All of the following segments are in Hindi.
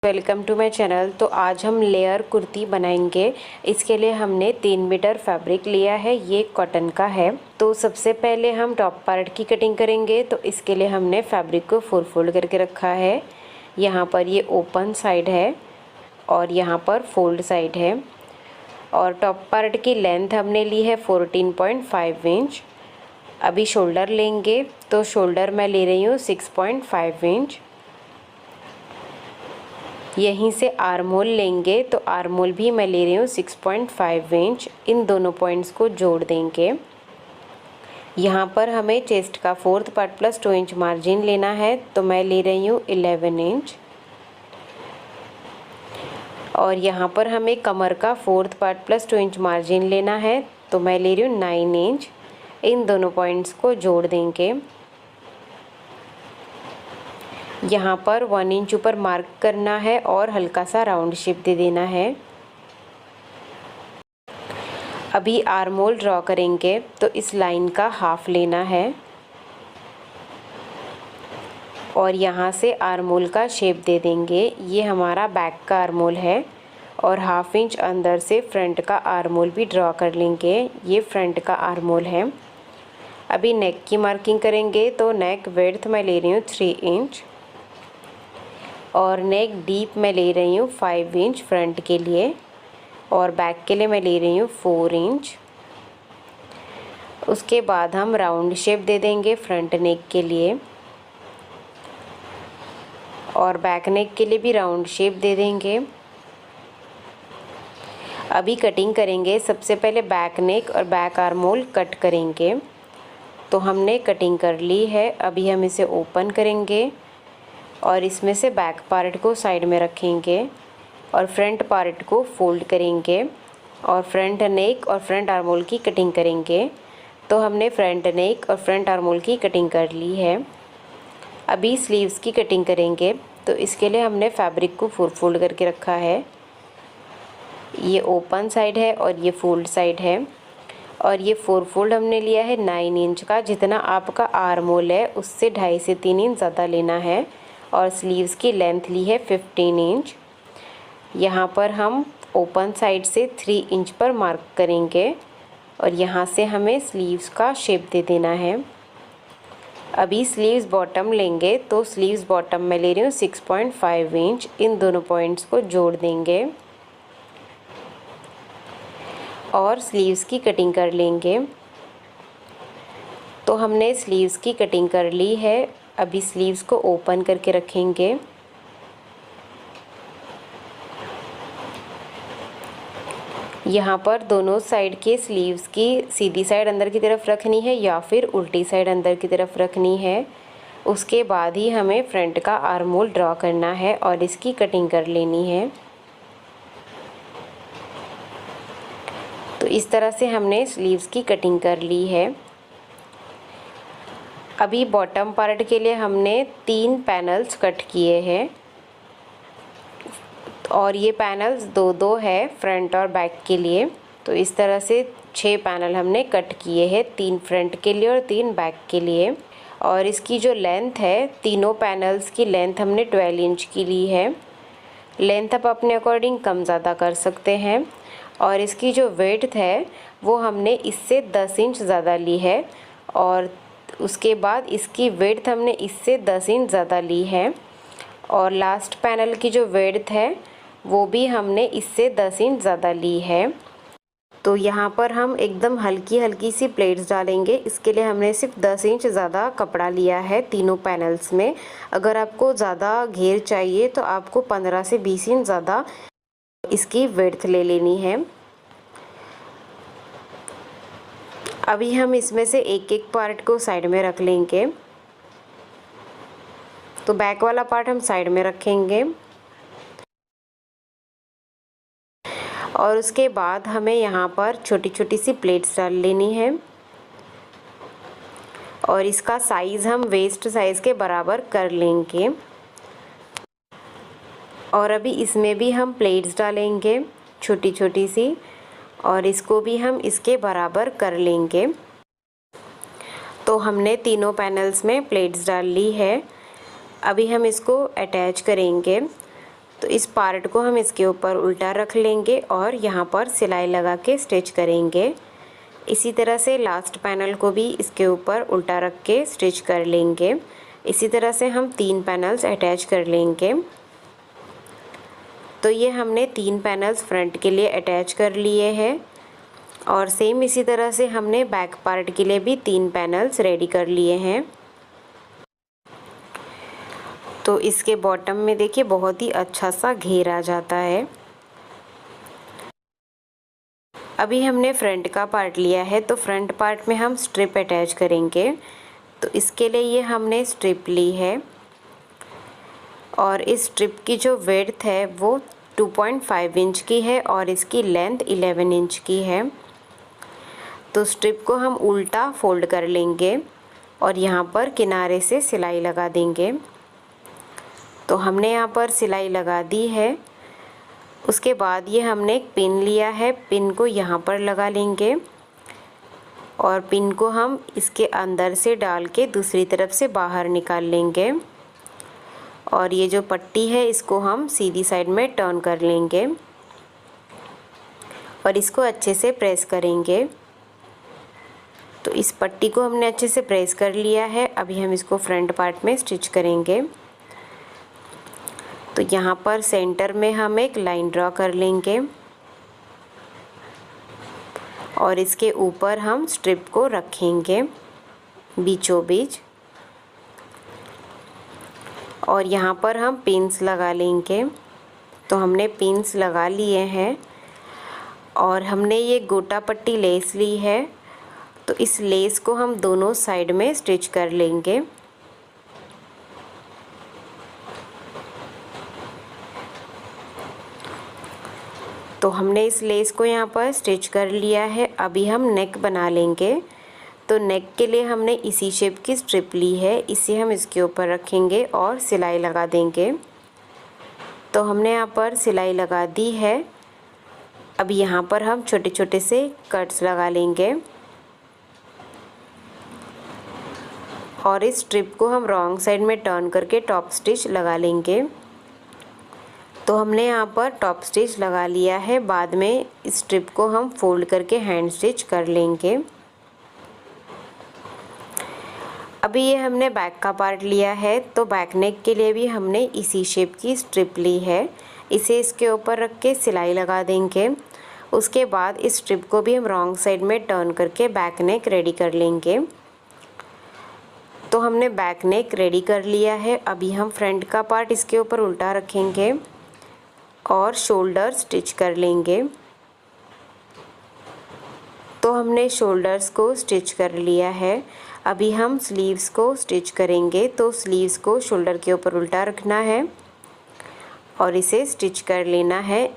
Welcome to my channel. तो आज हम लेयर कुर्ती बनाएंगे। इसके लिए हमने 3 मीटर फैब्रिक लिया है, ये कॉटन का है। तो सबसे पहले हम टॉप पार्ट की कटिंग करेंगे। तो इसके लिए हमने फैब्रिक को 4 फोल्ड करके रखा है। यहाँ पर ये ओपन साइड है और यहाँ पर फोल्ड साइड है। और टॉप पार्ट की लेंथ हमने ली है 14.5 इंच। अभी शोल्डर लेंगे, तो शोल्डर मैं ले रही हूँ 6.5 इंच। यहीं से आर्म होल लेंगे, तो आर्म होल भी मैं ले रही हूँ 6.5 इंच। इन दोनों पॉइंट्स को जोड़ देंगे। यहाँ पर हमें चेस्ट का 4th part plus 2 inch margin लेना है, तो मैं ले रही हूँ 11 इंच। और यहाँ पर हमें कमर का 4th part plus 2 inch margin लेना है, तो मैं ले रही हूँ 9 इंच। इन दोनों पॉइंट्स को जोड़ देंगे। यहाँ पर 1 इंच ऊपर मार्क करना है और हल्का सा राउंड शेप दे देना है। अभी आर्म होल ड्रॉ करेंगे, तो इस लाइन का हाफ लेना है और यहाँ से आर्म होल का शेप दे देंगे। ये हमारा बैक का आर्म होल है और हाफ इंच अंदर से फ्रंट का आर्म होल भी ड्रॉ कर लेंगे। ये फ्रंट का आर्म होल है। अभी नेक की मार्किंग करेंगे, तो नेक विड्थ मैं ले रही हूँ 3 इंच और नेक डीप मैं ले रही हूँ 5 इंच फ्रंट के लिए और बैक के लिए मैं ले रही हूँ 4 इंच। उसके बाद हम राउंड शेप दे देंगे फ्रंट नेक के लिए और बैक नेक के लिए भी राउंड शेप दे देंगे। अभी कटिंग करेंगे। सबसे पहले बैक नेक और बैक आर्म होल कट करेंगे। तो हमने कटिंग कर ली है। अभी हम इसे ओपन करेंगे और इसमें से बैक पार्ट को साइड में रखेंगे और फ्रंट पार्ट को फोल्ड करेंगे और फ्रंट नेक और फ्रंट आर्म होल की कटिंग करेंगे। तो हमने फ्रंट नेक और फ्रंट आर्म होल की कटिंग कर ली है। अभी स्लीव्स की कटिंग करेंगे। तो इसके लिए हमने फैब्रिक को 4 फोल्ड करके रखा है। ये ओपन साइड है और ये फोल्ड साइड है और ये 4 फोल्ड हमने लिया है 9 इंच का। जितना आपका आर्म होल है उससे 2.5 से 3 इंच ज़्यादा लेना है। और स्लीव्स की लेंथ ली है 15 इंच। यहाँ पर हम ओपन साइड से 3 इंच पर मार्क करेंगे और यहाँ से हमें स्लीव्स का शेप दे देना है। अभी स्लीव्स बॉटम लेंगे, तो स्लीव्स बॉटम मैं ले रही हूँ 6.5 इंच। इन दोनों पॉइंट्स को जोड़ देंगे और स्लीव्स की कटिंग कर लेंगे। तो हमने स्लीव्स की कटिंग कर ली है। अभी स्लीव्स को ओपन करके रखेंगे। यहाँ पर दोनों साइड के स्लीव्स की सीधी साइड अंदर की तरफ रखनी है या फिर उल्टी साइड अंदर की तरफ रखनी है। उसके बाद ही हमें फ्रंट का आर्म होल ड्रॉ करना है और इसकी कटिंग कर लेनी है। तो इस तरह से हमने स्लीव्स की कटिंग कर ली है। अभी बॉटम पार्ट के लिए हमने 3 पैनल्स कट किए हैं और ये पैनल्स 2-2 है फ्रंट और बैक के लिए। तो इस तरह से 6 पैनल हमने कट किए हैं, 3 फ्रंट के लिए और 3 बैक के लिए। और इसकी जो लेंथ है, तीनों पैनल्स की लेंथ हमने 12 इंच की ली है। लेंथ आप अपने अकॉर्डिंग कम ज़्यादा कर सकते हैं। और इसकी जो विड्थ है वो हमने इससे 10 इंच ज़्यादा ली है और उसके बाद इसकी विड्थ हमने इससे 10 इंच ज़्यादा ली है। और लास्ट पैनल की जो विड्थ है वो भी हमने इससे 10 इंच ज़्यादा ली है। तो यहाँ पर हम एकदम हल्की हल्की सी प्लेट्स डालेंगे। इसके लिए हमने सिर्फ 10 इंच ज़्यादा कपड़ा लिया है तीनों पैनल्स में। अगर आपको ज़्यादा घेर चाहिए तो आपको 15 से 20 इंच ज़्यादा इसकी विड्थ ले लेनी है। अभी हम इसमें से एक एक पार्ट को साइड में रख लेंगे। तो बैक वाला पार्ट हम साइड में रखेंगे और उसके बाद हमें यहाँ पर छोटी छोटी सी प्लेट्स डाल लेनी है और इसका साइज़ हम वेस्ट साइज़ के बराबर कर लेंगे। और अभी इसमें भी हम प्लेट्स डालेंगे छोटी छोटी सी और इसको भी हम इसके बराबर कर लेंगे। तो हमने तीनों पैनल्स में प्लेट्स डाल ली है। अभी हम इसको अटैच करेंगे। तो इस पार्ट को हम इसके ऊपर उल्टा रख लेंगे और यहाँ पर सिलाई लगा के स्टिच करेंगे। इसी तरह से लास्ट पैनल को भी इसके ऊपर उल्टा रख के स्टिच कर लेंगे। इसी तरह से हम 3 पैनल्स अटैच कर लेंगे। तो ये हमने 3 पैनल्स फ्रंट के लिए अटैच कर लिए हैं और सेम इसी तरह से हमने बैक पार्ट के लिए भी 3 पैनल्स रेडी कर लिए हैं। तो इसके बॉटम में देखिए बहुत ही अच्छा सा घेर आ जाता है। अभी हमने फ्रंट का पार्ट लिया है तो फ्रंट पार्ट में हम स्ट्रिप अटैच करेंगे। तो इसके लिए ये हमने स्ट्रिप ली है और इस स्ट्रिप की जो विड्थ है वो 2.5 इंच की है और इसकी लेंथ 11 इंच की है। तो स्ट्रिप को हम उल्टा फोल्ड कर लेंगे और यहाँ पर किनारे से सिलाई लगा देंगे। तो हमने यहाँ पर सिलाई लगा दी है। उसके बाद ये हमने एक पिन लिया है, पिन को यहाँ पर लगा लेंगे और पिन को हम इसके अंदर से डाल के दूसरी तरफ से बाहर निकाल लेंगे और ये जो पट्टी है इसको हम सीधी साइड में टर्न कर लेंगे और इसको अच्छे से प्रेस करेंगे। तो इस पट्टी को हमने अच्छे से प्रेस कर लिया है। अभी हम इसको फ्रंट पार्ट में स्टिच करेंगे। तो यहाँ पर सेंटर में हम एक लाइन ड्रॉ कर लेंगे और इसके ऊपर हम स्ट्रिप को रखेंगे बीचों बीच और यहाँ पर हम पिन्स लगा लेंगे। तो हमने पिन्स लगा लिए हैं और हमने ये गोटा पट्टी लेस ली है। तो इस लेस को हम दोनों साइड में स्टिच कर लेंगे। तो हमने इस लेस को यहाँ पर स्टिच कर लिया है। अभी हम नेक बना लेंगे। तो नेक के लिए हमने इसी शेप की स्ट्रिप ली है, इसे हम इसके ऊपर रखेंगे और सिलाई लगा देंगे। तो हमने यहाँ पर सिलाई लगा दी है। अब यहाँ पर हम छोटे छोटे से कट्स लगा लेंगे और इस स्ट्रिप को हम रॉन्ग साइड में टर्न करके टॉप स्टिच लगा लेंगे। तो हमने यहाँ पर टॉप स्टिच लगा लिया है। बाद में इस स्ट्रिप को हम फोल्ड करके हैंड स्टिच कर लेंगे। अभी ये हमने बैक का पार्ट लिया है। तो बैक नेक के लिए भी हमने इसी शेप की स्ट्रिप ली है, इसे इसके ऊपर रख के सिलाई लगा देंगे। उसके बाद इस स्ट्रिप को भी हम रॉन्ग साइड में टर्न करके बैक नेक रेडी कर लेंगे। तो हमने बैक नेक रेडी कर लिया है। अभी हम फ्रंट का पार्ट इसके ऊपर उल्टा रखेंगे और शोल्डर स्टिच कर लेंगे। तो हमने शोल्डर्स को स्टिच कर लिया है। अभी हम स्लीव्स को स्टिच करेंगे। तो स्लीव्स को शोल्डर के ऊपर उल्टा रखना है और इसे स्टिच कर लेना है।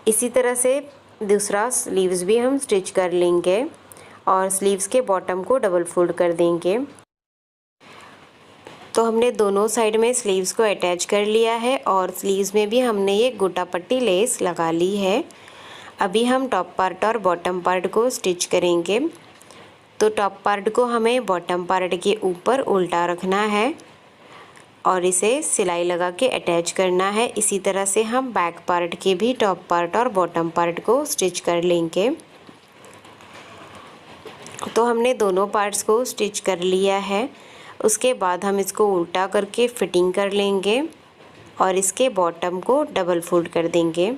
इसी तरह से दूसरा स्लीव्स भी हम स्टिच कर लेंगे और स्लीव्स के बॉटम को डबल फोल्ड कर देंगे। तो हमने दोनों साइड में स्लीव्स को अटैच कर लिया है और स्लीव्स में भी हमने ये गोटा पट्टी लेस लगा ली है। अभी हम टॉप पार्ट और बॉटम पार्ट को स्टिच करेंगे। तो टॉप पार्ट को हमें बॉटम पार्ट के ऊपर उल्टा रखना है और इसे सिलाई लगा के अटैच करना है। इसी तरह से हम बैक पार्ट के भी टॉप पार्ट और बॉटम पार्ट को स्टिच कर लेंगे। तो हमने दोनों पार्ट्स को स्टिच कर लिया है। उसके बाद हम इसको उल्टा करके फिटिंग कर लेंगे और इसके बॉटम को डबल फोल्ड कर देंगे।